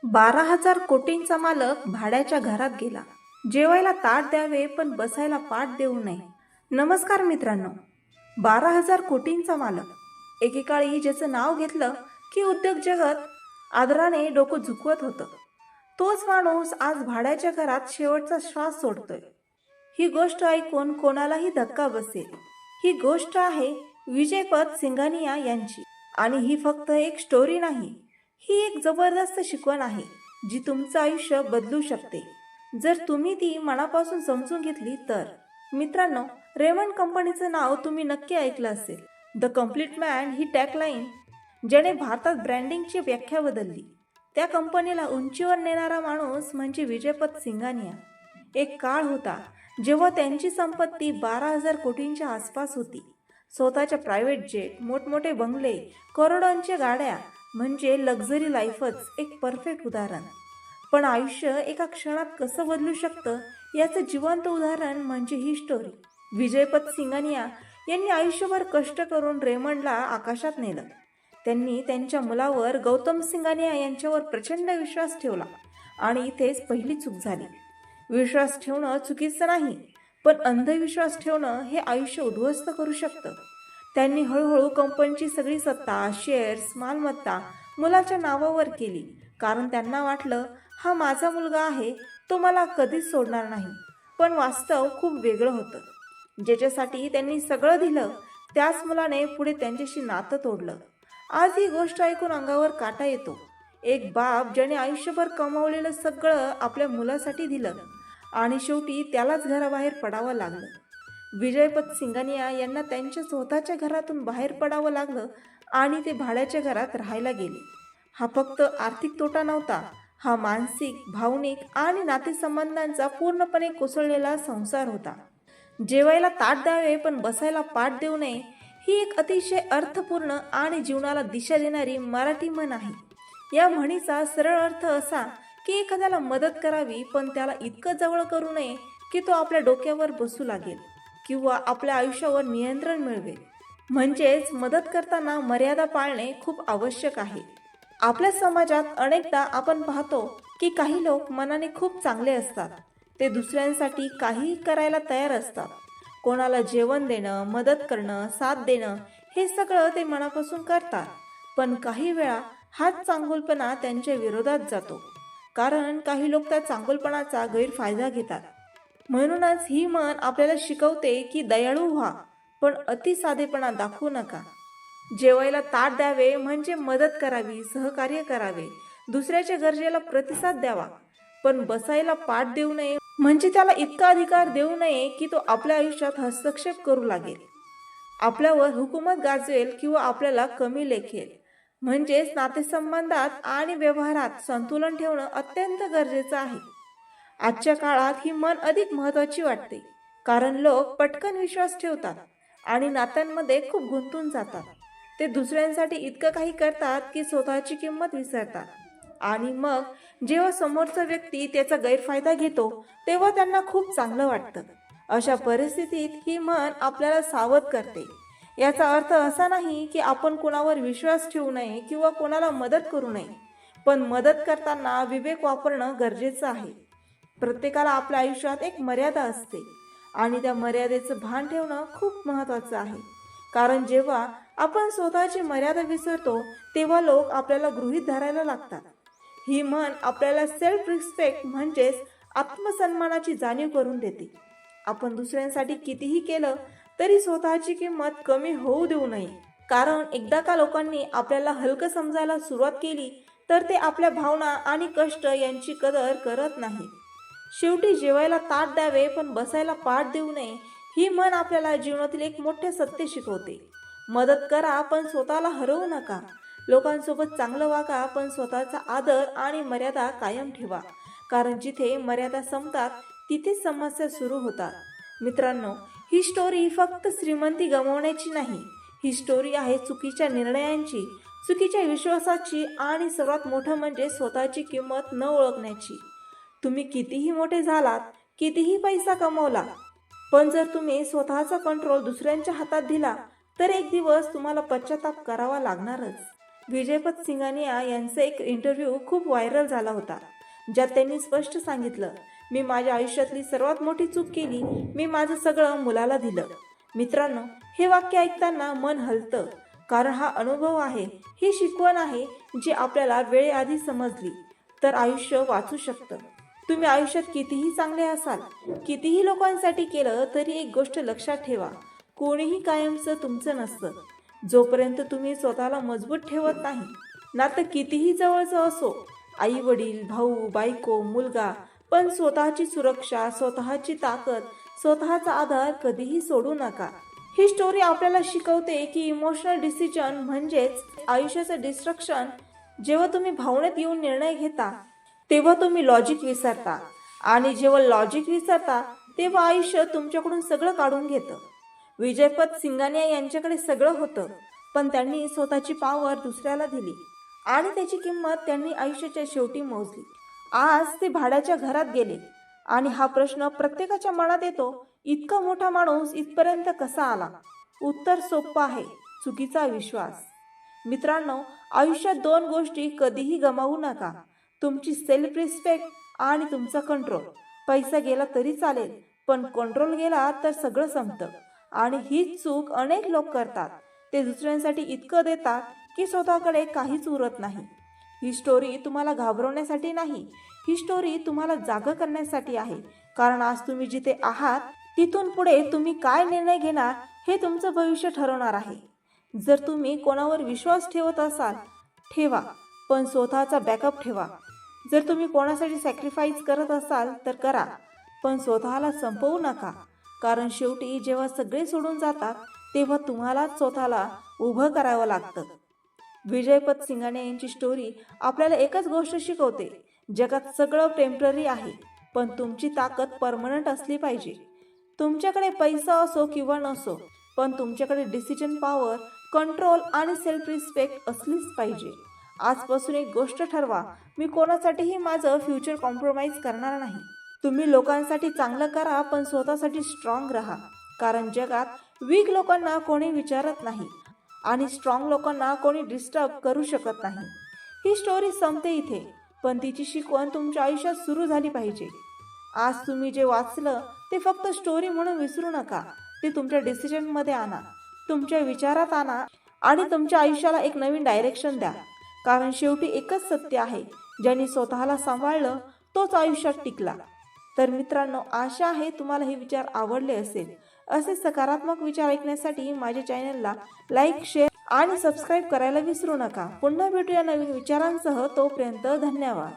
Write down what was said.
12,000 कोटींचा मालक भाड्याच्या घरात गेला. जेवायला ताट द्यावे पण बसायला पाट देऊ नये. नमस्कार मित्रांनो. 12,000 कोटींचा मालक एकेकाळी ज्याचं नाव घेतलं की उद्योग जगत आदराने डोकं झुकवत होतं, तोच माणूस आज भाड्याच्या घरात शेवटचा श्वास सोडतोय. ही गोष्ट ऐकून कोणालाही धक्का बसेल. ही गोष्ट आहे विजयपत सिंघानिया यांची. आणि ही फक्त एक स्टोरी नाही, ही एक जबरदस्त शिकवण आहे जी तुमचं आयुष्य बदलू शकते जर तुम्ही ती मनापासून समजून घेतली तर. मित्रांनो, रेमंड कंपनीचं नाव तुम्ही नक्की ऐकलं असेल. The complete man he tagline ज्याने भारतात ब्रँडिंगची व्याख्या बदलली. त्या कंपनीला उंचीवर नेणारा माणूस म्हणजे विजयपत सिंघानिया. एक काळ होता जेव्हा त्यांची संपत्ती 12,000 कोटींच्या आसपास होती. स्वतःच्या प्रायव्हेट जेट, मोठमोठे बंगले, करोडोंच्या गाड्या, म्हणजे लक्झरी लाईफच एक परफेक्ट उदाहरण. पण आयुष्य एका क्षणात कसं बदलू शकतं याचं जिवंत उदाहरण म्हणजे ही स्टोरी. विजयपत सिंघानिया यांनी आयुष्यभर कष्ट करून रेमंडला आकाशात नेलं. त्यांनी त्यांच्या मुलावर गौतम सिंघानिया यांच्यावर प्रचंड विश्वास ठेवला. आणि इथेच पहिली चूक झाली. विश्वास ठेवणं चुकीचं नाही, पण अंधविश्वास ठेवणं हे आयुष्य उद्ध्वस्त करू शकतं. त्यांनी हळूहळू कंपनीची सगळी सत्ता, शेअर्स, मालमत्ता मुलाच्या नावावर केली. कारण त्यांना वाटलं, हा माझा मुलगा आहे, तो मला कधीच सोडणार नाही. पण वास्तव खूप वेगळं होतं. ज्याच्यासाठी त्यांनी सगळं दिलं त्याच मुलाने पुढे त्यांच्याशी नातं तोडलं. आज ही गोष्ट ऐकून अंगावर काटा येतो. एक बाप ज्याने आयुष्यभर कमावलेलं सगळं आपल्या मुलासाठी दिलं आणि शेवटी त्यालाच घराबाहेर पडावं लागलं. विजयपत सिंघानिया यांना त्यांच्या स्वतःच्या घरातून बाहेर पडावं लागलं आणि ते भाड्याच्या घरात राहायला गेले. हा फक्त आर्थिक तोटा नव्हता, हा मानसिक, भावनिक आणि नातेसंबंधांचा पूर्णपणे कोसळलेला संसार होता. जेवायला ताट द्यावे पण बसायला पाट देऊ नये ही एक अतिशय अर्थपूर्ण आणि जीवनाला दिशा देणारी मराठी म्हण आहे. या म्हणीचा सरळ अर्थ असा की एखाद्याला मदत करावी पण त्याला इतकं जवळ करू नये की तो आपल्या डोक्यावर बसू लागेल किंवा आपल्या आयुष्यावर नियंत्रण मिळवेल. म्हणजेच मदत करताना मर्यादा पाळणे खूप आवश्यक आहे. आपल्या समाजात अनेकदा आपण पाहतो की काही लोक मनाने खूप चांगले असतात. ते दुसऱ्यांसाठी काहीही करायला तयार असतात. कोणाला जेवण देणं, मदत करणं, साथ देणं हे सगळं ते मनापासून करतात. पण काही वेळा हाच चांगुलपणा त्यांच्या विरोधात जातो. कारण काही लोक त्या चांगुलपणाचा गैरफायदा घेतात. म्हणूनच ही म्हण आपल्याला शिकवते की दयाळू व्हा पण अति साधेपणा दाखवू नका. जेवायला ताट द्यावे म्हणजे मदत करावी, सहकार्य करावे, दुसऱ्याच्या गरजेला प्रतिसाद द्यावा. पण बसायला पाठ देऊ नये म्हणजे त्याला इतका अधिकार देऊ नये की तो आपल्या आयुष्यात हस्तक्षेप करू लागेल, आपल्यावर हुकूमत गाजवेल किंवा आपल्याला कमी लेखेल. म्हणजेच नातेसंबंधात आणि व्यवहारात संतुलन ठेवणं अत्यंत गरजेचं आहे. आजच्या काळात ही म्हण अधिक महत्त्वाची वाटते. कारण लोक पटकन विश्वास ठेवतात आणि नात्यांमध्ये खूप गुंतून जातात. ते दुसऱ्यांसाठी इतकं काही करतात की स्वतःची किंमत विसरतात. आणि मग जेव्हा समोरचा व्यक्ती त्याचा गैरफायदा घेतो तेव्हा त्यांना खूप चांगलं वाटतं. अशा परिस्थितीत ही म्हण आपल्याला सावध करते. याचा अर्थ असा नाही की आपण कोणावर विश्वास ठेवू नये किंवा कोणाला मदत करू नये. पण मदत करताना विवेक वापरणं गरजेचं आहे. प्रत्येकाला आपल्या आयुष्यात एक मर्यादा असते आणि त्या मर्यादेचं भान ठेवणं खूप महत्त्वाचं आहे. कारण जेव्हा आपण स्वतःची मर्यादा विसरतो तेव्हा लोक आपल्याला गृहीत धरायला लागतात. ही म्हण आपल्याला सेल्फ रिस्पेक्ट म्हणजेच आत्मसन्मानाची जाणीव करून देते. आपण दुसऱ्यांसाठी कितीही केलं तरी स्वतःची किंमत कमी होऊ देऊ नये. कारण एकदा का लोकांनी आपल्याला हलकं समजायला सुरुवात केली तर ते आपल्या भावना आणि कष्ट यांची कदर करत नाही. शेवटी जेवायला ताट द्यावे पण बसायला पाठ देऊ नये ही म्हण आपल्याला जीवनातील एक मोठे सत्य शिकवते. मदत करा पण स्वतःला हरवू नका. लोकांसोबत चांगलं वागा पण स्वतःचा आदर आणि मर्यादा कायम ठेवा. कारण जिथे मर्यादा संपतात तिथेच समस्या सुरू होतात. मित्रांनो, ही स्टोरी फक्त श्रीमंती गमावण्याची नाही. ही स्टोरी आहे चुकीच्या निर्णयांची, चुकीच्या विश्वासाची आणि सर्वात मोठं म्हणजे स्वतःची किंमत न ओळखण्याची. तुम्ही कितीही मोठे झालात, कितीही पैसा कमवला, पण जर तुम्ही स्वतःचा कंट्रोल दुसऱ्यांच्या हातात दिला तर एक दिवस तुम्हाला पश्चाताप करावा लागणारच. विजयपत सिंघानिया यांचा एक इंटरव्ह्यू खूप व्हायरल झाला होता, ज्यात त्यांनी स्पष्ट सांगितलं, मी माझ्या आयुष्यातली सर्वात मोठी चूक केली, मी माझं सगळं मुलाला दिलं. मित्रांनो, हे वाक्य ऐकताना मन हलतं, कारण हा अनुभव आहे, ही शिकवण आहे जी आपल्याला वेळेआधी समजली तर आयुष्य वाचू शकतं. तुम्ही आयुष्यात कितीही चांगले असाल, कितीही लोकांसाठी केलं तरी एक गोष्ट लक्षात ठेवा, कोणीही कायमचं तुमचं नसतं. जोपर्यंत तुम्ही स्वतःला मजबूत ठेवत नाही, नातं कितीही जवळचं असो, आई वडील, भाऊ, बायको, मुलगा, पण स्वतःची सुरक्षा, स्वतःची ताकद, स्वतःचा आधार कधीही सोडू नका. ही स्टोरी आपल्याला शिकवते की इमोशनल डिसिजन म्हणजेच आयुष्याचं डिस्ट्रक्शन. जेव्हा तुम्ही भावनेत येऊन निर्णय घेता तेव्हा तुम्ही लॉजिक विसरता, आणि जेव्हा लॉजिक विसरता तेव्हा आयुष्य तुमच्याकडून सगळं काढून घेतं. विजयपत सिंघानिया यांच्याकडे सगळं होतं, पण त्यांनी स्वतःची पॉवर दुसऱ्याला दिली आणि त्याची किंमत त्यांनी आयुष्याच्या शेवटी मोजली. आज ते भाड्याच्या घरात गेले आणि हा प्रश्न प्रत्येकाच्या मनात येतो, इतका मोठा माणूस इथपर्यंत कसा आला? उत्तर सोपं आहे, चुकीचा विश्वास. मित्रांनो, आयुष्यात दोन गोष्टी कधीही गमावू नका, तुमची सेल्फ रिस्पेक्ट आणि तुमचा कंट्रोल. पैसा गेला तरी चालेल, पण कंट्रोल गेला तर सगळं संपतं. आणि हीच चूक अनेक लोक करतात, ते दुसऱ्यांसाठी इतकं देतात की स्वतःकडे काहीच उरत नाही. ही स्टोरी तुम्हाला घाबरवण्यासाठी नाही, ही स्टोरी तुम्हाला जागं करण्यासाठी आहे, कारण आज तुम्ही जिथे आहात तिथून पुढे तुम्ही काय निर्णय घेणार हे तुमचं भविष्य ठरवणार आहे. जर तुम्ही कोणावर विश्वास ठेवत असाल, ठेवा, पण स्वतःचा बॅकअप ठेवा. जर तुम्ही कोणासाठी सॅक्रिफाईस करत असाल तर करा, पण स्वतःला संपवू नका, कारण शेवटी जेव्हा सगळे सोडून जातात तेव्हा तुम्हालाच स्वतःला उभं करावं लागतं. विजयपत सिंघानिया यांची स्टोरी आपल्याला एकच गोष्ट शिकवते, जगात सगळं टेम्पररी आहे, पण तुमची ताकद परमनंट असली पाहिजे. तुमच्याकडे पैसा असो किंवा नसो, पण तुमच्याकडे डिसिजन पॉवर, कंट्रोल आणि सेल्फ रिस्पेक्ट असलीच पाहिजे. आजपासून एक गोष्ट ठरवा, मी कोणासाठीही माझं फ्युचर कॉम्प्रोमाइज करणार नाही. तुम्ही लोकांसाठी चांगलं करा, पण स्वतःसाठी स्ट्रॉंग राहा, कारण जगात वीक लोकांना कोणी विचारत नाही आणि स्ट्रॉंग लोकांना कोणी डिस्टर्ब करू शकत नाही. ही स्टोरी संपते इथे, पण तिची शिकवण तुमच्या आयुष्यात सुरू झाली पाहिजे. आज तुम्ही जे वाचलं ते फक्त स्टोरी म्हणून विसरू नका, ते तुमच्या डिसिजनमध्ये आणा, तुमच्या विचारात आणा आणि तुमच्या आयुष्याला एक नवीन डायरेक्शन द्या. कारण शेवटी एकच सत्य आहे, ज्यांनी स्वतःला सांभाळलं तोच आयुष्यात टिकला. तर मित्रांनो, आशा आहे तुम्हाला हे विचार आवडले असेल. असे सकारात्मक विचार ऐकण्यासाठी माझ्या चॅनलला लाईक, शेअर आणि सबस्क्राईब करायला विसरू नका. पुन्हा भेटूया नवीन विचारांसह. तोपर्यंत धन्यवाद.